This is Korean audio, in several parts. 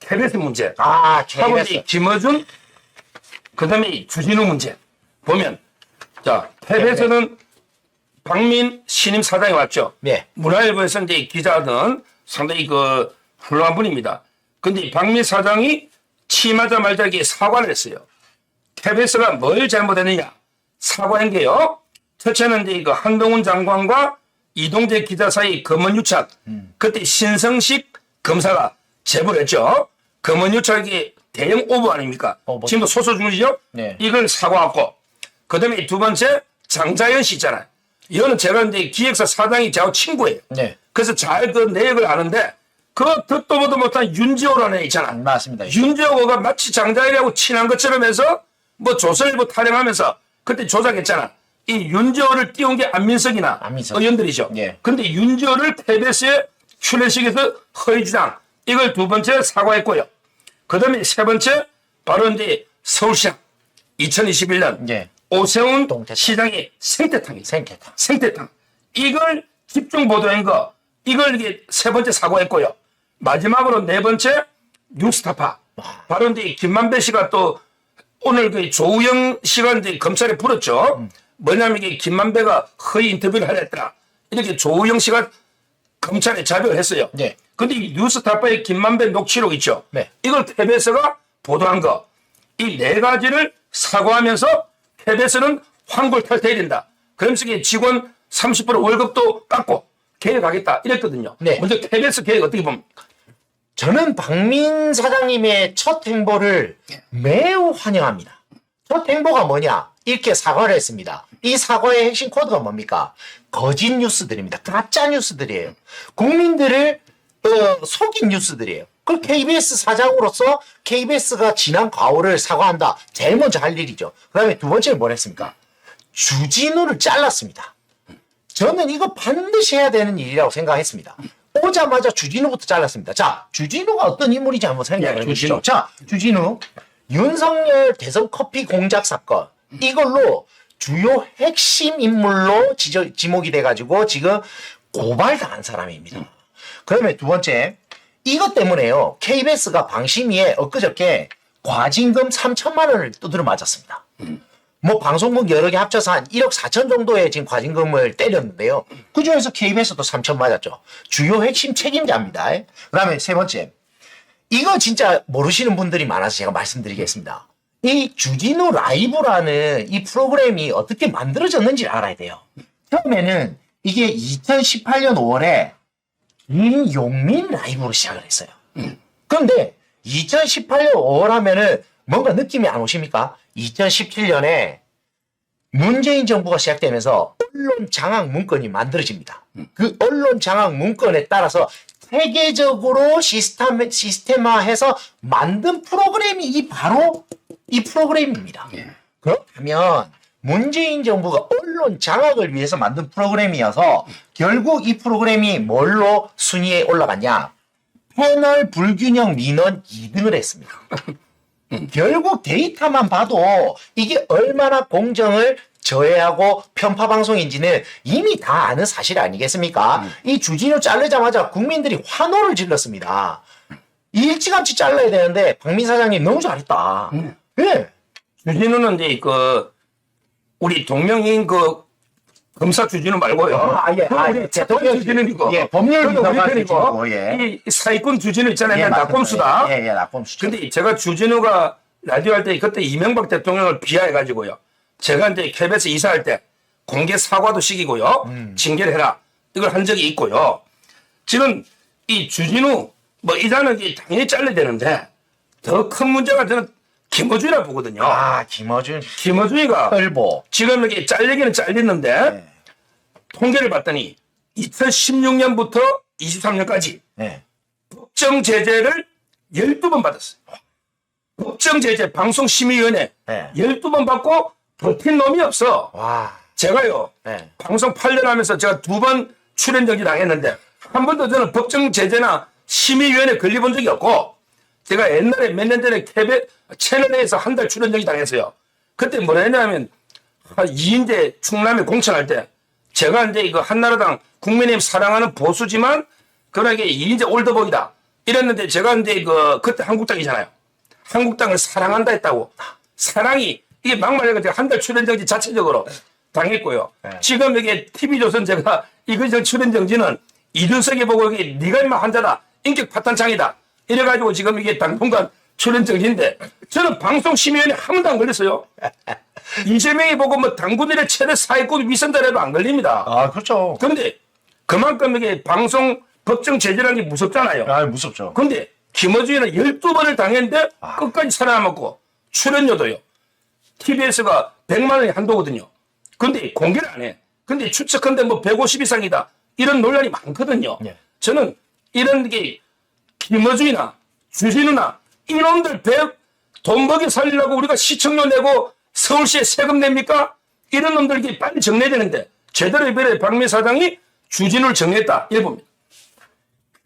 KBS 문제. 아, 하고 KBS. 이제 김어준, 그 다음에 주진우 문제. 보면, 자, KBS는 박민 신임 사장이 왔죠. 네. 문화일보에서 이제 기자든 상당히 그 훌륭한 분입니다. 근데 박민 사장이 취임하자마자 이게 사과를 했어요. KBS가 뭘 잘못했느냐? 사과한 게요. 첫째는 이제 그 한동훈 장관과 이동재 기자 사이 검언유착. 그때 신성식 검사가 제보를 했죠. 검언유착이 대형 오보 아닙니까? 지금도 소소 중이죠? 네. 이걸 사과하고. 그 다음에 두 번째, 장자연 씨 있잖아요. 이거는 제가 이제 기획사 사장이 저하고 친구예요. 네. 그래서 잘 그 내역을 아는데, 그 듣도 보도 못한 윤지호라는 애 있잖아. 맞습니다. 윤지호가 마치 장자연하고 친한 것처럼 해서 뭐 조선일보 타령하면서 그때 조작했잖아. 이 윤지호를 띄운 게 안민석이나 안민석. 의원들이죠. 예. 근데 윤지호를 KBS에 출연시켜서 허위 주장. 이걸 두 번째 사과했고요. 그 다음에 세 번째, 바로 이제 서울시장 2021년 예. 오세훈 동태탕. 시장의 생태탕이죠. 생태탕. 생태탕. 이걸 집중 보도한 거, 이걸 이게 세 번째 사과했고요. 마지막으로 네 번째, 뉴스타파. 바로 이제 김만배 씨가 또 오늘 그 조우영 씨가 이제 검찰에 불었죠. 뭐냐면 이게 김만배가 허위 인터뷰를 하랬더라. 이렇게 조우영 씨가 검찰에 자백을 했어요. 네. 근데 이 뉴스타파의 김만배 녹취록 있죠. 네. 이걸 KBS가 보도한 거. 이 네 가지를 사과하면서 KBS는 환골 탈퇴해야 된다. 그러면서 이게 직원 30% 월급도 깎고 계획하겠다. 이랬거든요. 네. 먼저 KBS 계획 어떻게 봅니까? 저는 박민 사장님의 첫 행보를 매우 환영합니다. 첫 행보가 뭐냐? 이렇게 사과를 했습니다. 이 사과의 핵심 코드가 뭡니까? 거짓 뉴스들입니다. 가짜 뉴스들이에요. 국민들을 속인 뉴스들이에요. 그걸 KBS 사장으로서 KBS가 지난 과오를 사과한다. 제일 먼저 할 일이죠. 그 다음에 두 번째는 뭘 했습니까? 주진우를 잘랐습니다. 저는 이거 반드시 해야 되는 일이라고 생각했습니다. 오자마자 주진우부터 잘랐습니다. 자, 주진우가 어떤 인물인지 한번 생각해 보시죠. 자, 주진우. 윤석열 대선 커피 공작 사건. 이걸로 주요 핵심 인물로 지목이 돼가지고 지금 고발당한 사람입니다. 그러면 두 번째. 이것 때문에요. KBS가 방심위에 엊그저께 과징금 3천만 원을 두드려 맞았습니다. 뭐 방송국 여러 개 합쳐서 한 1억 4천 정도의 지금 과징금을 때렸는데요. 그중에서 KBS도 3천 맞았죠. 주요 핵심 책임자입니다. 그 다음에 세 번째. 이거 진짜 모르시는 분들이 많아서 제가 말씀드리겠습니다. 이 주진우 라이브라는 이 프로그램이 어떻게 만들어졌는지를 알아야 돼요. 처음에는 이게 2018년 5월에 김용민 라이브로 시작을 했어요. 그런데 2018년 5월 하면은 뭔가 느낌이 안 오십니까? 2017년에 문재인 정부가 시작되면서 언론 장악 문건이 만들어집니다. 그 언론 장악 문건에 따라서 세계적으로 시스템화해서 만든 프로그램이 바로 이 프로그램입니다. 그렇다면 문재인 정부가 언론 장악을 위해서 만든 프로그램이어서 결국 이 프로그램이 뭘로 순위에 올라갔냐? 패널 불균형 민원 2등을 했습니다. 결국 데이터만 봐도 이게 얼마나 공정을 저해하고 편파 방송인지는 이미 다 아는 사실 아니겠습니까? 이 주진우 자르자마자 국민들이 환호를 질렀습니다. 일찌감치 잘라야 되는데 박민 사장님 너무 잘했다. 예. 주진우는 이제 그 우리 동명이인 그 검사 주진우 말고요. 우리 대통령 주진우이고, 예, 법률 우리 편이고, 주진우고, 예. 이 사기꾼 주진우 있잖아요. 예, 낙곰수다. 예, 낙곰수. 근데 제가 주진우가 라디오 할 때 그때 이명박 대통령을 비하해가지고요. 제가 이제 KBS 이사할 때 공개 사과도 시키고요. 징계를 해라. 이걸 한 적이 있고요. 지금 이 주진우 뭐 이자는 당연히 잘라야 되는데 더 큰 문제가 저는 김어준이라 보거든요. 아, 김어준. 김어준이가 혈보. 지금 이렇게 잘리기는 잘렸는데 네. 통계를 봤더니 2016년부터 23년까지 네. 법정 제재를 12번 받았어요. 법정 제재 방송심의위원회 네. 12번 받고 버틴 놈이 없어. 와. 제가요. 네. 방송 8년 하면서 제가 2번 출연 정지 당했는데 한 번도 저는 법정 제재나 심의위원회 걸려본 적이 없고 제가 옛날에 몇 년 전에 채널A에서 한 달 출연 정지 당했어요. 그때 뭐라 했냐면 이인재 충남에 공천할 때 제가 이제 이거 한나라당 국민의힘 사랑하는 보수지만 그러나 이게 이인재 올드보이다. 이랬는데 제가 근데 그때 한국당이잖아요. 한국당을 사랑한다 했다고. 사랑이 이게 막말해가지고 한 달 출연 정지 자체적으로 당했고요. 네. 지금 이게 TV조선 제가 이거 출연 정지는 이준석이 보고 이게 네가 임마 환자다. 인격 파탄창이다. 이래가지고 지금 이게 당분간 출연 정지인데 저는 방송심의위원회 한 번도 안 걸렸어요. 이재명이 보고 뭐 당군들의 최대 사회권 위선자라도 안 걸립니다. 아, 그렇죠. 근데 그만큼 이게 방송 법정 제재라는 게 무섭잖아요. 아, 무섭죠. 근데 김어준이는 12번을 당했는데 끝까지 살아남았고 출연료도요. TBS가 100만 원이 한도거든요. 근데 공개를 안 해. 근데 추측한데 뭐 150 이상이다. 이런 논란이 많거든요. 예. 저는 이런 게 김어준이나 주진우나 이놈들 돈 벌게 살리려고 우리가 시청료 내고 서울시에 세금 냅니까? 이런 놈들에게 빨리 정리해야 되는데 제대로 이번에 박미 사장이 주진우를 정리했다. 일봅니다.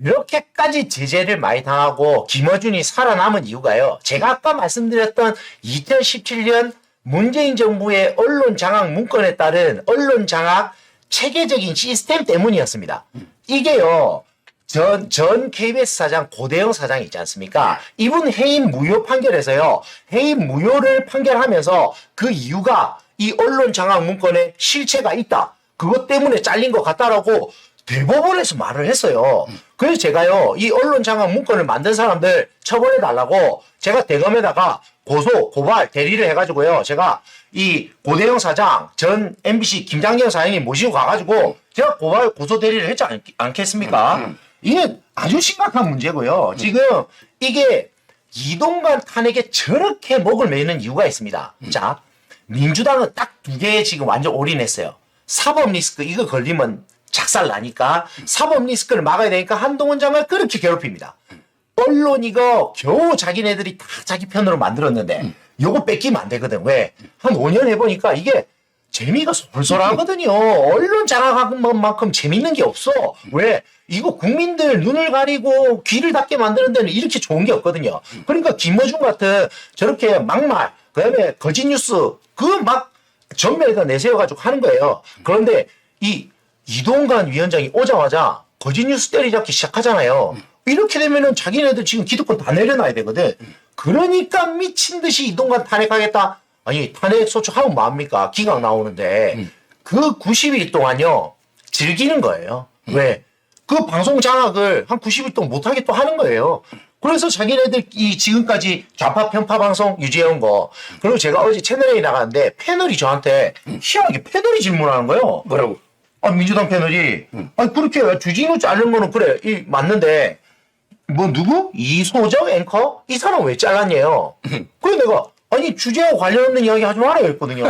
이렇게까지 제재를 많이 당하고 김어준이 살아남은 이유가요. 제가 아까 말씀드렸던 2017년 문재인 정부의 언론 장악 문건에 따른 언론 장악 체계적인 시스템 때문이었습니다. 이게요. 전 KBS 사장 고대영 사장 있지 않습니까? 이분 해임 무효 판결에서요. 해임 무효를 판결하면서 그 이유가 이 언론 장악 문건에 실체가 있다. 그것 때문에 잘린 것 같다라고 대법원에서 말을 했어요. 그래서 제가요, 이 언론 장악 문건을 만든 사람들 처벌해 달라고 제가 대검에다가 고발, 대리를 해가지고요. 제가 이 고대영 사장, 전 MBC 김장경 사장님 모시고 가가지고 제가 고소 대리를 했지 않겠습니까? 이게 아주 심각한 문제고요. 지금 이게 이동관 탄핵에 저렇게 목을 매는 이유가 있습니다. 자, 민주당은 딱 두 개에 지금 완전 올인했어요. 사법 리스크, 이거 걸리면 작살 나니까 사법 리스크를 막아야 되니까 한동훈 장관을 그렇게 괴롭힙니다. 언론 이거 겨우 자기네들이 다 자기 편으로 만들었는데 요거 뺏기면 안 되거든. 왜? 한 5년 해보니까 이게 재미가 솔솔하거든요. 언론 장악한 것만큼 재밌는 게 없어. 왜? 이거 국민들 눈을 가리고 귀를 닫게 만드는 데는 이렇게 좋은 게 없거든요. 그러니까 김어준 같은 저렇게 막말, 그 다음에 거짓 뉴스, 그거 막 전면에다 내세워가지고 하는 거예요. 그런데 이동관 위원장이 오자마자 거짓 뉴스 때리잡기 시작하잖아요. 이렇게 되면은 자기네들 지금 기득권 다 내려놔야 되거든. 그러니까 미친 듯이 이동관 탄핵하겠다. 아니, 탄핵 소추하면 뭐합니까? 기각 나오는데. 그 90일 동안요, 즐기는 거예요. 왜? 그 방송 장악을 한 90일 동안 못하게 또 하는 거예요. 그래서 자기네들 지금까지 좌파 편파 방송 유지해온 거. 그리고 제가 어제 채널에 나갔는데 패널이 저한테 희한하게 패널이 질문하는 거예요. 뭐라고? 아, 민주당 패널이. 아니, 그렇게 주진우 자른 거는 그래. 맞는데. 뭐, 누구? 이소정 앵커? 이 사람 왜 잘랐냐요? 그래, 내가. 아니, 주제와 관련 없는 이야기 하지 말아요 했거든요.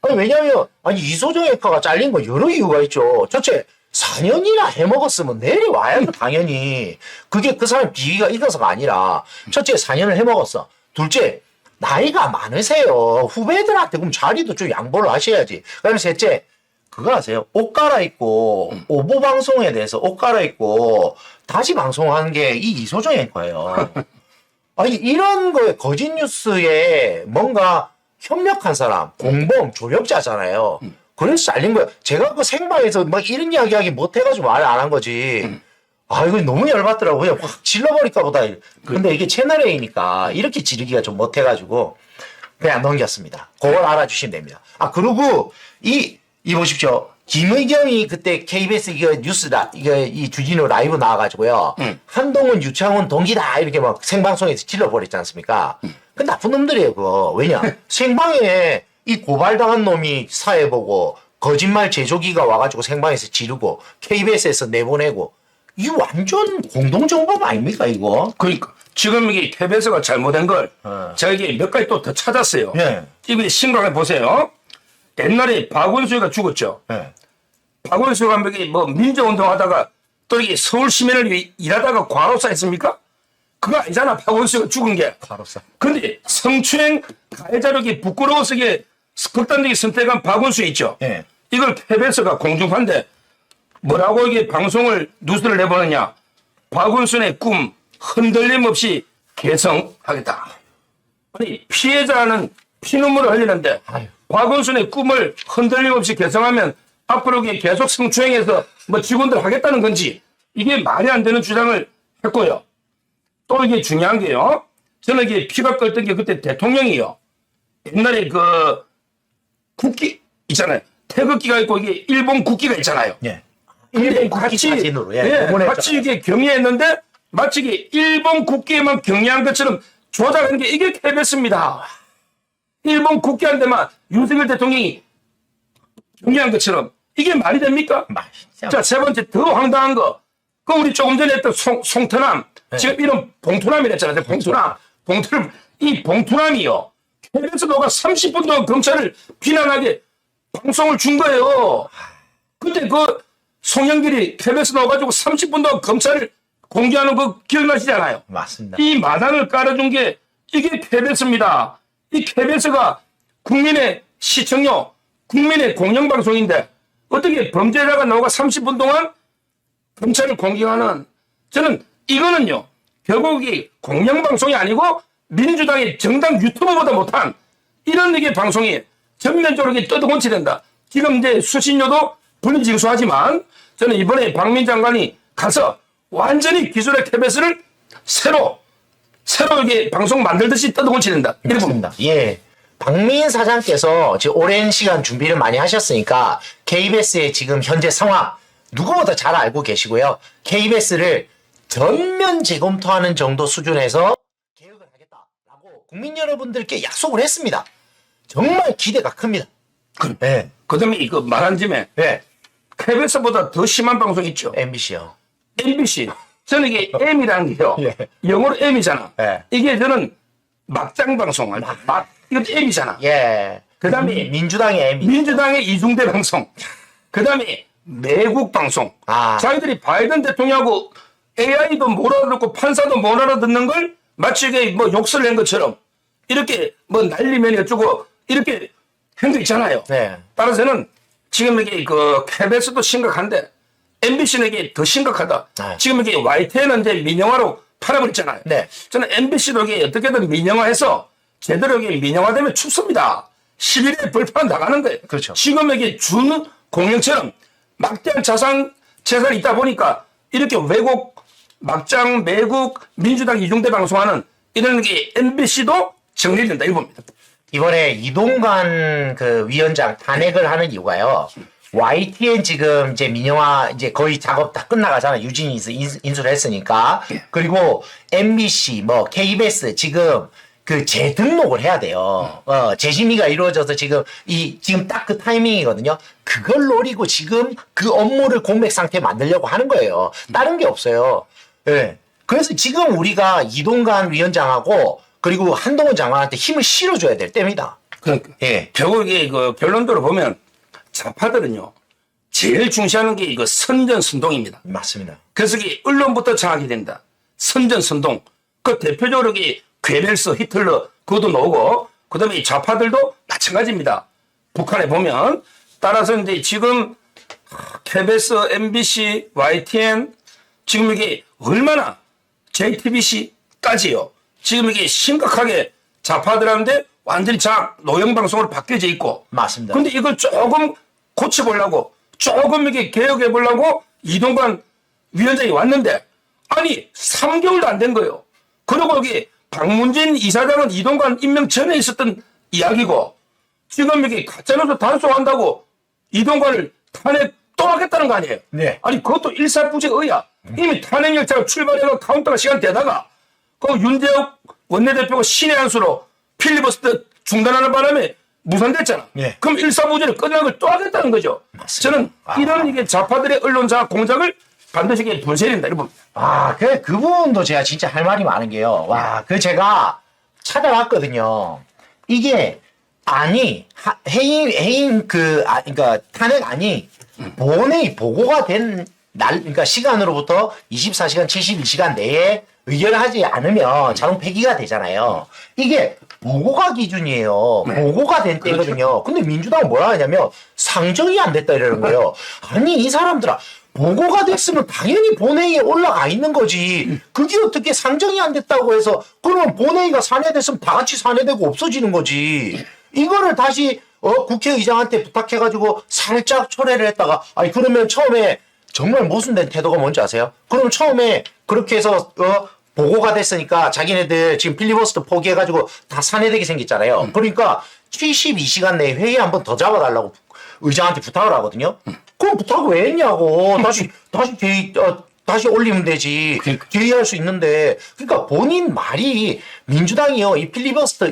아니, 왜냐면, 이소정 앵커가 잘린 거 여러 이유가 있죠. 첫째, 4년이나 해먹었으면 내려와야죠, 당연히. 그게 그 사람 비위가 있어서가 아니라, 첫째, 4년을 해먹었어. 둘째, 나이가 많으세요. 후배들한테 그럼 자리도 좀 양보를 하셔야지. 그 다음에 셋째, 그거 아세요? 옷 갈아입고, 오보 방송에 대해서 옷 갈아입고, 다시 방송하는 게 이 이소정 앵커예요. 아니, 이런 거에 거짓 뉴스에 뭔가 협력한 사람, 공범, 조력자잖아요. 그래서 잘린 거예요. 제가 그 생방에서 막 이런 이야기 하기 못해가지고 말 안 한 거지. 아, 이거 너무 열받더라고요. 그냥 확 질러버릴까 보다. 근데 이게 채널A니까 이렇게 지르기가 좀 못해가지고 그냥 넘겼습니다. 그걸 알아주시면 됩니다. 아, 그리고 이 보십시오. 김의겸이 그때 KBS 이거 뉴스다, 이 주진우 라이브 나와가지고요. 한동훈, 유창훈 동기다, 이렇게 막 생방송에서 질러버렸지 않습니까? 그 나쁜 놈들이에요, 그거. 왜냐? 생방에 이 고발당한 놈이 사회 보고, 거짓말 제조기가 와가지고 생방에서 지르고, KBS에서 내보내고, 이 완전 공동정범 아닙니까, 이거? 그러니까 지금 이게 KBS가 잘못한 걸 제가 이게 몇 가지 또 더 찾았어요. 예. 이번에 신고해 보세요. 옛날에 박원순이가 죽었죠. 예. 박원순 감독이 뭐 민주운동 하다가 또 이게 서울 시민을 위해 일하다가 과로사 했습니까? 그거 아니잖아, 박원순이가 죽은 게. 과로사. 근데 성추행 가해자로 이게 부끄러워서 이게 극단적인 선택한 박원순 있죠. 예. 이걸 KBS가 공중파인데 뭐라고 이게 방송을 뉴스를 내보느냐. 박원순의 꿈 흔들림 없이 개성하겠다. 아니, 피해자는 피눈물을 흘리는데 아유. 박원순의 꿈을 흔들림 없이 개성하면 앞으로 계속 성추행해서 뭐 직원들 하겠다는 건지 이게 말이 안 되는 주장을 했고요. 또 이게 중요한 게요. 저는 이게 피가 끓던 게 그때 대통령이요. 옛날에 그 국기 있잖아요. 태극기가 있고 이게 일본 국기가 있잖아요. 예. 근데 일본 국기 같이 사진으로 같이 이게 경의했는데 마치 이게 일본 국기에만 경의한 것처럼 조작한 게 이게 KBS입니다. 일본 국기한테만 윤석열 대통령이 경의한 것처럼 이게 말이 됩니까? 자, 세 번째 더 황당한 거. 그 우리 조금 전에 했던 송태남 지금 이름 봉투남이랬잖아요. 봉투남 이 봉투남이요. KBS 노가 30분 동안 검찰을 비난하게 방송을 준 거예요. 근데 그 송영길이 KBS 나와가지고 30분 동안 검찰을 공개하는 거 기억나시잖아요. 맞습니다. 이 마당을 깔아준 게 이게 KBS입니다. 이 KBS가 국민의 시청료, 국민의 공영방송인데 어떻게 범죄자가 나오가 30분 동안 검찰을 공개하는 저는 이거는요. 결국 이 공영방송이 아니고 민주당의 정당 유튜브보다 못한 이런 얘기의 방송이 전면적으로 뜯어곤치 된다. 지금 이제 수신료도 분리징수하지만 저는 이번에 박민 장관이 가서 완전히 기존의 KBS를 새로 이게 방송 만들듯이 뜯어곤치 된다. 이렇게 봅니다. 예. 박민 사장께서 지금 오랜 시간 준비를 많이 하셨으니까 KBS의 지금 현재 상황 누구보다 잘 알고 계시고요. KBS를 전면 재검토하는 정도 수준에서 개혁을 하겠다라고 국민 여러분들께 약속을 했습니다. 정말 기대가 큽니다. 네. 그다음에 이거 말한 김에 네. KBS보다 더 심한 방송 있죠. MBC요. MBC. 저는 이게 M이라는 게요. 예. 영어로 M이잖아. 예. 이게 저는 막장 방송. 이것도 M이잖아. 예. 그다음에 민주당의 M. 민주당의 이중대 방송. 그다음에 매국 방송. 아. 자기들이 바이든 대통령하고 AI도 못 알아듣고 판사도 못 알아듣는 걸 마치 이게 뭐 욕설 낸 것처럼 이렇게 뭐 날리면 어쩌고 이렇게 한 거 있잖아요. 네. 따라서는 지금 이게 그 KBS도 심각한데 MBC는 이게 더 심각하다. 네. 지금 이게 YTN은 이제 민영화로 팔아버렸잖아요. 네. 저는 MBC도 이게 어떻게든 민영화해서 제대로 이게 민영화되면 춥습니다. 11일 벌판 나가는 거예요. 그렇죠. 지금 이게 준 공영처럼 막대한 재산이 있다 보니까 이렇게 외국 막장 매국 민주당 이중대 방송하는 이런 게 MBC도 정리된다 이겁니다. 이번에 이동관 그 위원장 탄핵을 하는 이유가요. YTN 지금 이제 민영화 이제 거의 작업 다 끝나가잖아. 유진이 인수를 했으니까. 그리고 MBC 뭐 KBS 지금 그 재등록을 해야 돼요. 재심의가 이루어져서 지금 딱 그 타이밍이거든요. 그걸 노리고 지금 그 업무를 공백 상태에 만들려고 하는 거예요. 다른 게 없어요. 예. 그래서 지금 우리가 이동관 위원장하고 그리고 한동훈 장관한테 힘을 실어줘야 될 때입니다. 그러니까 예. 결국 이게 그 결론적으로 보면 좌파들은요 제일 중시하는 게 이거 선전선동입니다. 맞습니다. 그래서 이게 언론부터 장악이 된다. 선전선동. 그 대표적으로 이게 괴벨스, 히틀러 그것도 나오고 그다음에 이 좌파들도 마찬가지입니다. 북한에 보면 따라서 이제 지금 KBS, MBC, YTN 지금 이게 얼마나 JTBC까지요. 지금 이게 심각하게 좌파들한테 완전히 노영 방송으로 바뀌어져 있고. 맞습니다. 근데 이걸 조금 고쳐보려고 조금 이렇게 개혁해 보려고 이동관 위원장이 왔는데 아니 3개월도 안 된 거예요. 그리고 여기 박문진 이사장은 이동관 임명 전에 있었던 이야기고 지금 이렇게 가짜뉴스 단속한다고 이동관을 탄핵 또 하겠다는 거 아니에요? 네. 아니 그것도 일사부재의야. 이미 탄핵 열차가 출발해서 카운터가 시간 되다가 그 윤재욱 원내대표가 신의 한 수로 필리버스터 중단하는 바람에 무산됐잖아. 예. 그럼 일사부재를 끝난 걸 또 하겠다는 거죠. 저는 이런 이게 좌파들의 언론사 공작을 반드시 분쇄해야 된다. 이런 겁니다. 그 부분도 제가 진짜 할 말이 많은 게요. 제가 찾아봤거든요. 이게, 그러니까 탄핵안이 본회의 보고가 된 그러니까 시간으로부터 24시간, 72시간 내에 의결하지 않으면 자동 폐기가 되잖아요. 이게 보고가 기준이에요. 보고가 된 때거든요. 근데 민주당은 뭐라 하냐면 상정이 안 됐다 이러는 거예요. 아니, 이 사람들아. 보고가 됐으면 당연히 본회의에 올라가 있는 거지. 그게 어떻게 상정이 안 됐다고 해서 그러면 본회의가 산회됐으면 다 같이 산회되고 없어지는 거지. 이거를 다시 국회의장한테 부탁해가지고 살짝 철회를 했다가 그러면 처음에 정말 모순된 태도가 뭔지 아세요? 그럼 처음에 그렇게 해서 보고가 됐으니까 자기네들 지금 필리버스터 포기해가지고 다 산회되게 생겼잖아요. 그러니까 72시간 내에 회의 한 번 더 잡아달라고 의장한테 부탁을 하거든요. 그럼 부탁을 왜 했냐고. 다시 올리면 되지. 그러니까. 제의할 수 있는데. 그러니까 본인 말이 민주당이요. 이 필리버스터,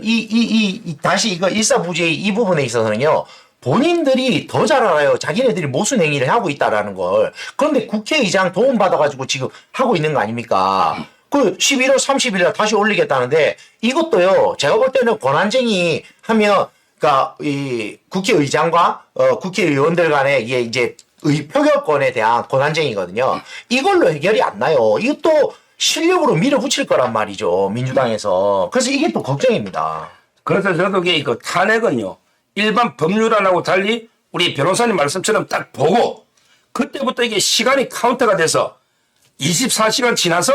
다시 이거 일사부재의 이 부분에 있어서는요. 본인들이 더 잘 알아요. 자기네들이 모순 행위를 하고 있다라는 걸. 그런데 국회의장 도움받아가지고 지금 하고 있는 거 아닙니까? 그 11월 30일에 다시 올리겠다는데 이것도요. 제가 볼 때는 권한쟁의 하면 그러니까 이 국회의장과 국회의원들 간의 이게 이제 표결권에 대한 권한쟁의거든요. 이걸로 해결이 안 나요. 이것도 실력으로 밀어붙일 거란 말이죠. 민주당에서. 그래서 이게 또 걱정입니다. 그래서 저도 이게 그 탄핵은요. 일반 법률안하고 달리 우리 변호사님 말씀처럼 딱 보고 그때부터 이게 시간이 카운터가 돼서 24시간 지나서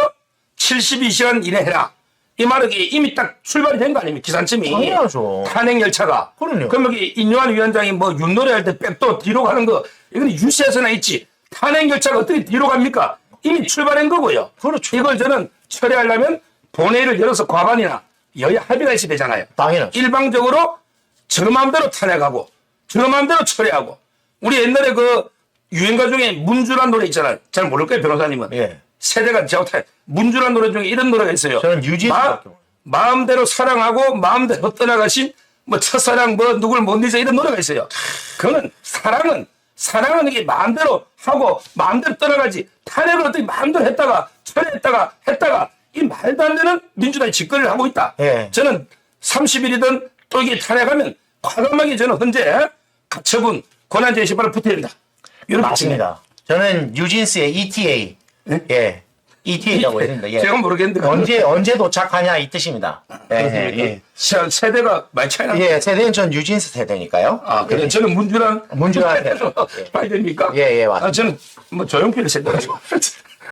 72시간 이내 해라. 이 말은 이미 딱 출발이 된 거 아닙니까? 기산점이. 당연하죠. 탄핵 열차가. 그럼요. 그럼 여기 인요한 위원장이 뭐 윷놀이 할 때 백도 뒤로 가는 거 이건 뉴스에서나 있지. 탄핵 열차가 어떻게 뒤로 갑니까? 이미 출발한 거고요. 그렇죠. 이걸 저는 처리하려면 본회의를 열어서 과반이나 여야 합의가 있어야 되잖아요. 당연하죠. 일방적으로 저 마음대로 탄핵하고 저 마음대로 처리하고 우리 옛날에 그 유행가 중에 문주란 노래 있잖아요. 잘 모를 거예요, 변호사님은. 예. 세대가 문주란 노래 중에 이런 노래가 있어요. 저는 유진 마음대로 사랑하고 마음대로 떠나가신 뭐 첫사랑 뭐 누굴 못 잊어 이런 노래가 있어요. 그거는 사랑은 이게 마음대로 하고 마음대로 떠나가지 탄핵을 어떻게 마음대로 했다가 처리했다가 이 말도 안 되는 민주당이 집권을 하고 있다. 예. 저는 30일이든 또 이게 탄핵하면 과감하게 저는 현재 가처분 권한쟁의 심판을 붙여야 된다. 이런 맞습니다. 저는 유진스의 ETA. 예. ETA라고 했습니다. 예. 제가 모르겠는데 언제 도착하냐 이 뜻입니다. 예. 세대가 많이 차이 나요. 예, 세대는 전 유진스 세대니까요. 아, 그래. 저는 문주란 문주란 봐야 됩니까? 예, 맞습니다. 저는 뭐 조용필 세대라고.